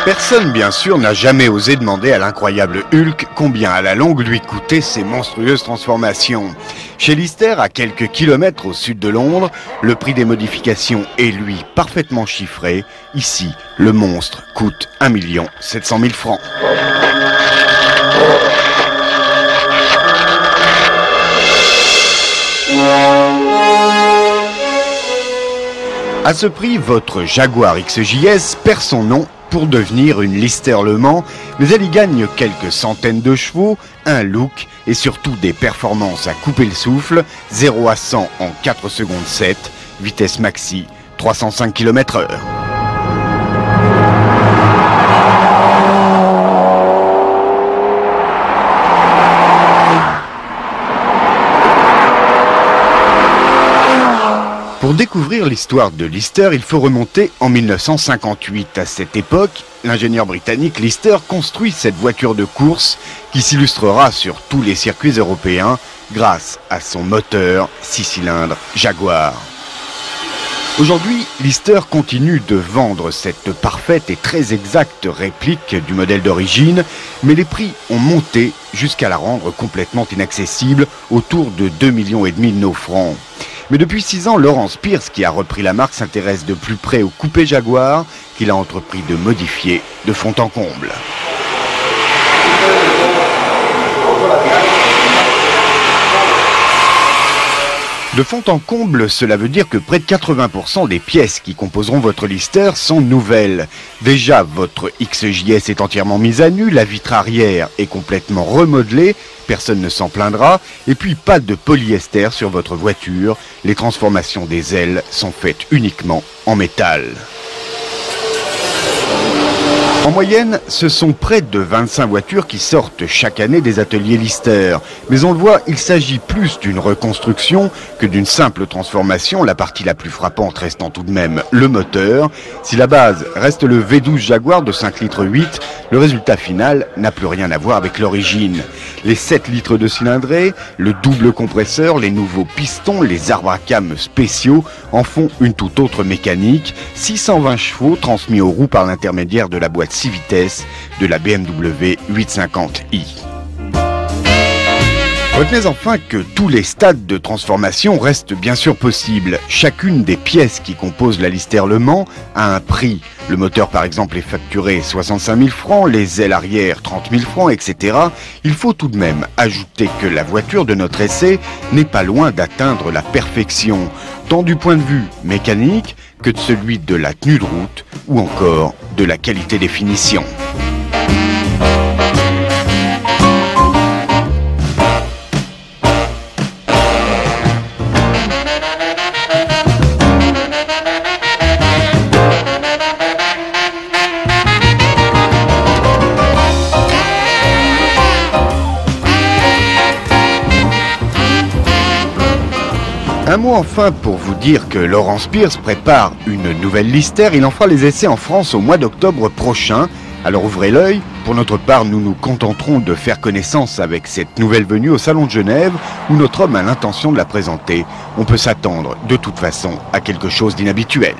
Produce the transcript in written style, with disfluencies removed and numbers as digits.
Personne, bien sûr, n'a jamais osé demander à l'incroyable Hulk combien à la longue lui coûtaient ces monstrueuses transformations. Chez Lister, à quelques kilomètres au sud de Londres, le prix des modifications est, lui, parfaitement chiffré. Ici, le monstre coûte 1 700 000 francs. À ce prix, votre Jaguar XJS perd son nom pour devenir une Lister Le Mans, mais elle y gagne quelques centaines de chevaux, un look et surtout des performances à couper le souffle, 0 à 100 en 4 secondes 7, vitesse maxi 305 km/h. Pour découvrir l'histoire de Lister, il faut remonter en 1958. À cette époque, l'ingénieur britannique Lister construit cette voiture de course qui s'illustrera sur tous les circuits européens grâce à son moteur 6 cylindres Jaguar. Aujourd'hui, Lister continue de vendre cette parfaite et très exacte réplique du modèle d'origine, mais les prix ont monté jusqu'à la rendre complètement inaccessible, autour de 2,5 millions de nos francs. Mais depuis 6 ans, Lawrence Pierce, qui a repris la marque, s'intéresse de plus près au coupé Jaguar qu'il a entrepris de modifier de fond en comble. De fond en comble, cela veut dire que près de 80% des pièces qui composeront votre Lister sont nouvelles. Déjà, votre XJS est entièrement mise à nu, la vitre arrière est complètement remodelée, personne ne s'en plaindra, et puis pas de polyester sur votre voiture, les transformations des ailes sont faites uniquement en métal. En moyenne, ce sont près de 25 voitures qui sortent chaque année des ateliers Lister. Mais on le voit, il s'agit plus d'une reconstruction que d'une simple transformation, la partie la plus frappante restant tout de même le moteur. Si la base reste le V12 Jaguar de 5 litres 8, le résultat final n'a plus rien à voir avec l'origine. Les 7 litres de cylindrée, le double compresseur, les nouveaux pistons, les arbres à cames spéciaux en font une toute autre mécanique. 620 chevaux transmis aux roues par l'intermédiaire de la boîte 6 vitesses de la BMW 850i. Retenez enfin que tous les stades de transformation restent bien sûr possibles. Chacune des pièces qui composent la Lister Le Mans a un prix. Le moteur par exemple est facturé 65 000 francs, les ailes arrière 30 000 francs, etc. Il faut tout de même ajouter que la voiture de notre essai n'est pas loin d'atteindre la perfection, tant du point de vue mécanique que de celui de la tenue de route ou encore de la qualité des finitions. Un mot enfin pour vous dire que Lawrence Pierce prépare une nouvelle Lister. Il en fera les essais en France au mois d'octobre prochain. Alors ouvrez l'œil. Pour notre part, nous nous contenterons de faire connaissance avec cette nouvelle venue au Salon de Genève où notre homme a l'intention de la présenter. On peut s'attendre de toute façon à quelque chose d'inhabituel.